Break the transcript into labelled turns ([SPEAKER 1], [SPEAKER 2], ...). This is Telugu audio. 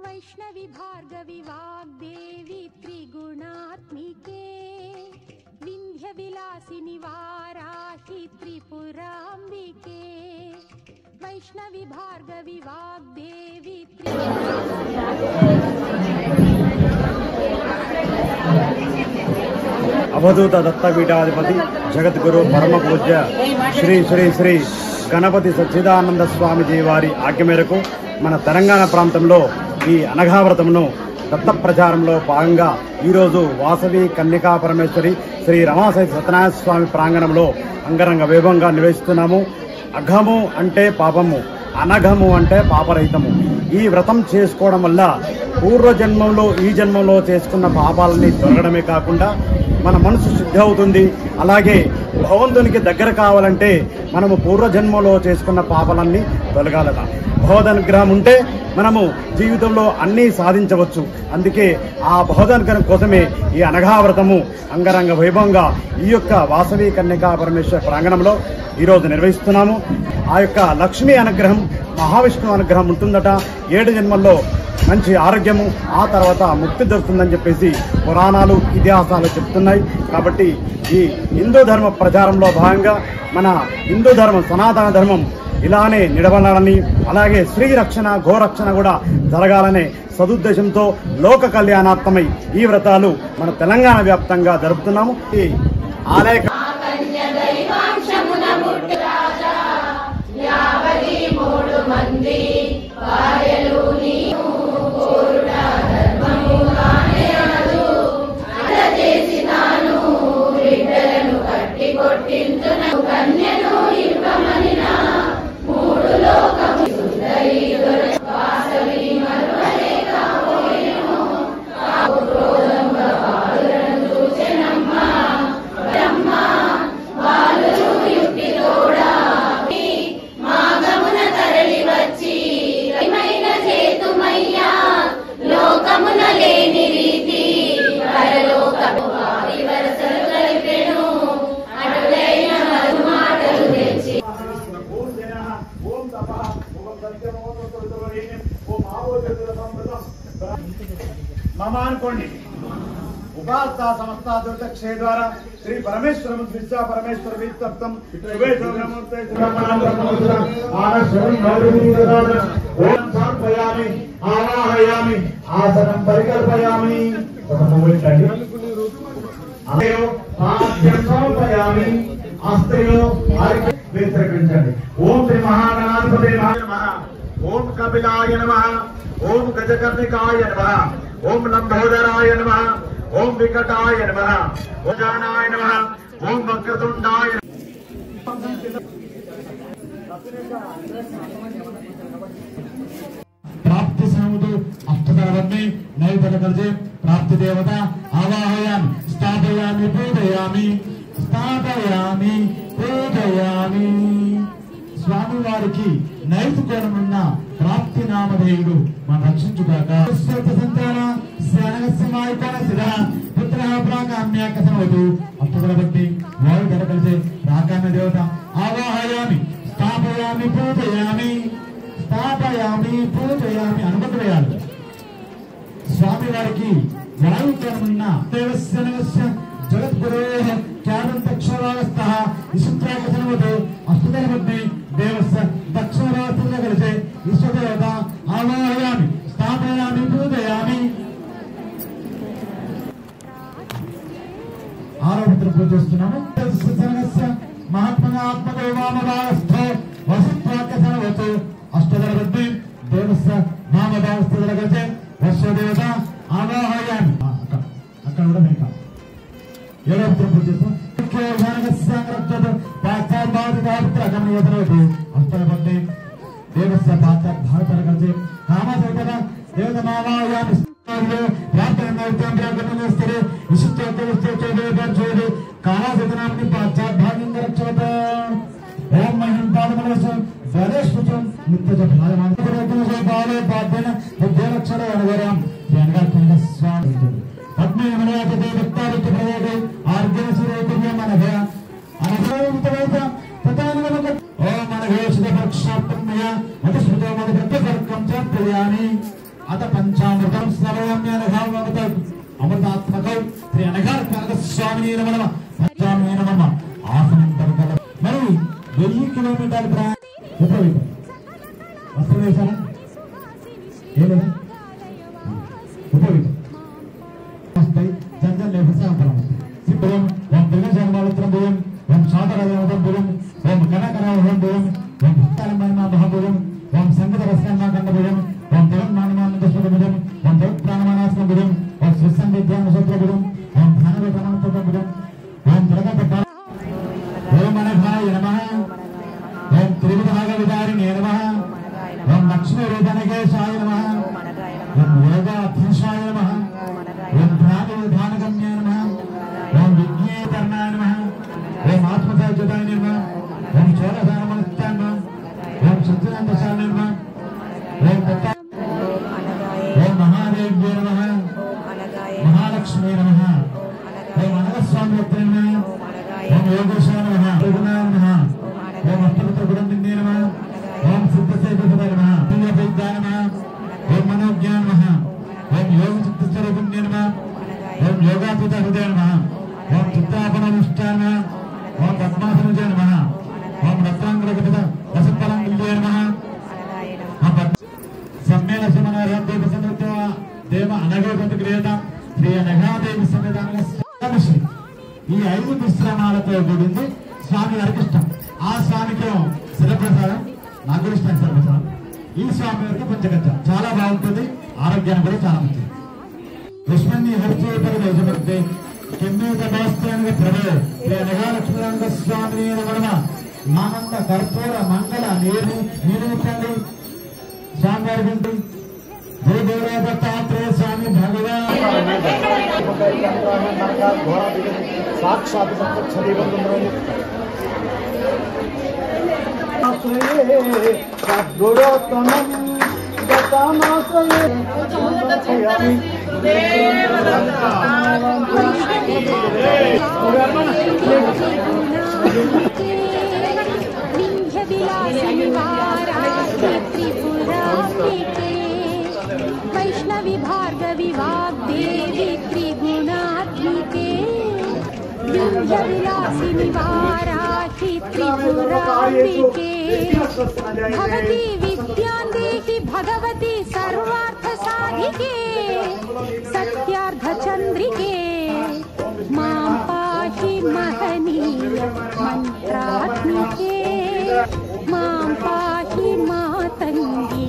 [SPEAKER 1] वैष्णवी भार्गवी वाग्देवी त्रिगुणात्मिके विंध्य विलासिनी वाराही त्रिपुरांबिके वैष्णवी भार्गवी वाग्देवी
[SPEAKER 2] अवधूत दत्तपीठाधिपति जगद्गुरु परम पूज्य श्री श्री श्री गणपति सच्चिदानंद स्वामीजी वारी आज्ञ మేరకు మన తెలంగాణ ప్రాంతంలో ఈ అనఘావ్రతమును దత్త ప్రచారంలో భాగంగా ఈరోజు వాసవి కన్యకా పరమేశ్వరి శ్రీ రమాసతి సత్యనారాయణ స్వామి ప్రాంగణంలో అంగరంగ వైభవంగా నిర్వహిస్తున్నాము. అఘము అంటే పాపము, అనఘము అంటే పాపరహితము. ఈ వ్రతం చేసుకోవడం వల్ల పూర్వజన్మంలో ఈ జన్మంలో చేసుకున్న పాపాలని తొలగడమే కాకుండా మన మనసు శుద్ధి అవుతుంది. అలాగే భగవంతునికి దగ్గర కావాలంటే మనము పూర్వజన్మలో చేసుకున్న పాపాలన్నీ తొలగాలట. భగవదనుగ్రహం ఉంటే మనము జీవితంలో అన్నీ సాధించవచ్చు. అందుకే ఆ భగవదనుగ్రహం కోసమే ఈ అనఘావ్రతము అంగరంగ వైభవంగా ఈ యొక్క వాసవి కన్యకా పరమేశ్వర ప్రాంగణంలో ఈరోజు నిర్వహిస్తున్నాము. ఆ యొక్క లక్ష్మీ అనుగ్రహం, మహావిష్ణువు అనుగ్రహం ఉంటుందట. 7 జన్మల్లో మంచి ఆరోగ్యము, ఆ తర్వాత ముక్తి దొరుకుతుందని చెప్పేసి పురాణాలు ఇతిహాసాలు చెప్తున్నాయి. కాబట్టి ఈ హిందూ ధర్మ ప్రచారంలో భాగంగా మన హిందూ ధర్మం, సనాతన ధర్మం ఇలానే నిలబడాలని, అలాగే స్త్రీ రక్షణ, గోరక్షణ కూడా జరగాలనే సదుద్దేశంతో లోక కళ్యాణార్థమై ఈ వ్రతాలు మన తెలంగాణ వ్యాప్తంగా జరుపుతున్నాము. ఈ ఆలయ మమ అనుకోండి. ఉపాస సమస్త దుర్దక్షే ద్వారా శ్రీ పరమేశ్వరం విద్యా పరమేశ్వర విత్తప్తం ఆవాహయామి, ఆసనం పరికల్పయామి, సమర్పయామి, ఆస్త్రయో విసర్పించండి. ఓం శ్రీ మహాగణాధిపతి నమః, ఓం కపిలాయ నమః, ఓం గజకర్ణికాయ నమః, ఓం లంబోదరాయ నమః, ఓం వికటాయ నమః, ఓం జానాయ నమః, ఓం వక్రతుండాయ.
[SPEAKER 3] प्राप्ति समुद्र अष्टदर्वन्ने नैवेद्य प्राप्ति देवता आवाहयामि, स्थापयामि, पूजयामि, स्थापयामि, पूजयामि. స్వామి వారికి నైతికోణమున్న ప్రాప్తి నామధేయుడు మన రక్షించుగాక. సంతాన శరణగస్యమాయికోణ శిర పుత్ర ప్రాకామ్యాకసనవతు అష్టదర్వట్టి వాయు ధరకల్చే ప్రాకామ్య దేవత ఆవాహయామి, స్థాపయామి, పూజయామి, స్థాపయామి, పూజయామి. అనుమతి వేయాలి. స్వామి వారికి వాయుకోణమున్న దేవస్య జగద్గురో ఖ్యాతంతక్షరాగస్థ విశుద్ధాకసనవతు అష్టదర్వట్టి దేవస్య దక్షిణరాష్ట్రంలో కలిసే విశ్వదేవత ఆవాహయామి, స్థాపయామి, పూజయామి. ఆరోగ్య పూజ చేస్తున్నాము. మహాత్మగా ఆత్మదేవామదాస్థ వసుత్వాకసనవతు అష్టదర్వట్టి దేవస్య నామదాస్థ కలిసే విశ్వదేవత ఆవాహయామి. అక్కడ కూడా మీకు ఏడవ పూజ చేస్తాం. అష్టదర్వట్టి దేవస్య భారత కలిసే కామదేవత దేవతమావాహయామి. ఓం మహిం పాదమలసం స్వదేశం నిత్య పాదక్షర అనువరం స్వామి పద్మయమనయాత దేవత్తావిత్య ప్రయోగ ఆర్జన సురేతుల్య మనభ అనభవిత తదానుగమక ఓం మనభేషిత పక్షాప్తమయ మధుస్మృతో మధుప్రత్యసర్కం చర్పయామి. అత పంచామృతం స్మరామ్యనఘావమత అమృతాత్మకం శ్రీ అనఘార కనకస్వామిని నమః పంచామిని నమః ఆసనం పడగల మరి 1000 కిలోమీటర్ల ప్రయాణం వస్త్రవేషణ ఏదో ఉపయోగించు వస్తాయి జంజల్ లేపసాంతరం సిద్ధం ఓం దిగజన్మాలత్రం భూయం ఓం శాతరజం భూయం ఓం కనకరావం భూయం ఓం భక్తాలమర్మ మహాభూయం ఓం సంగత రసకర్మ కండ భూయం ఓం జగన్మానమానంద భూయం ఓం జగత్ప్రాణమానాస్మ భూయం ఓం సుసంవిద్యాన సూత్ర భూయం ఓం ధనవతనంత భూయం ఓం జగత ఓం అనఘాయ నమః ఓం త్రివిధాగ విదారిణే నమః ఓం లక్ష్మీ రూపనగేశాయ నమః ఓం యోగాధ్యక్షాయ నమః ఓం ధ్యానగమ్యాయ నమః ఓం విజ్ఞేకర్ణాయ నమః ఓం ఆత్మసహజతాయ నమః ఓం చోళసానమనస్తాయ నమః ఓం సత్యనందశాయ నమః ఓం ఓం మహాదేవ్యే నమః మహాలక్ష్మీ నమః ఓం అనగస్వామి నమః ఓం యోగేశాయ నమః యోగనాయ నమః ఓం అష్టపత్ర గుణందిన్నే నమః ఓం సిద్ధసేతుపదాయ నమః దివ్యవిద్యాయ నమః ఓం మనోజ్ఞాయ నమః ఓం యోగ చిత్తస్వరూపిణ్యే నమః ఓం యోగాతీత హృదయ నమః ఓం చిత్తాపననిష్టాయ నమః ఓం పద్మాసనజయ నమః ఓం రత్నాంగరగత రసఫలంగిల్యే నమః సమ్మేళ సమనారాధ్య ప్రసన్నత్వ దేవ అనగోపతి క్రియేత శ్రీ అనఘాదేవి సన్నిధానంగా ఈ 5 మిశ్రమాలతో కూడింది స్వామి వారికి ఇష్టం. ఆ స్వామికి శిరప్రసాదం, నాకు కూడా ఇష్టం శిరప్రసాదం. ఈ స్వామి వారికి పంచగచ్చ చాలా బాగుంటుంది, ఆరోగ్యానికి కూడా చాలా మంచిది. దుష్మణి హరిచేపరిదే కిన్నీత భాస్కరానికి ప్రభు శ్రీ అనఘాలక్ష్మీరంగ స్వామిని నమః. మానంద కర్పూర మంగళ నీరించండి స్వామి వారికి ఉంటుంది. జయ దేవతాత్రేయ స్వామి భగవాన్
[SPEAKER 2] సాక్షాత్ సద్గురోత్తమం
[SPEAKER 1] వైష్ణవి భార్గవి వాగ్దేవి త్రిగుణాత్మికే వింధ్య విలాసిని వారాహి త్రిపురాంబికే భగవతి విద్యాందేహి భగవతి సర్వార్థ సాధికే సత్యార్థ చంద్రికే మాం పాహి మహనీయ మంత్రాత్మికే మాం పాహి మాతంగి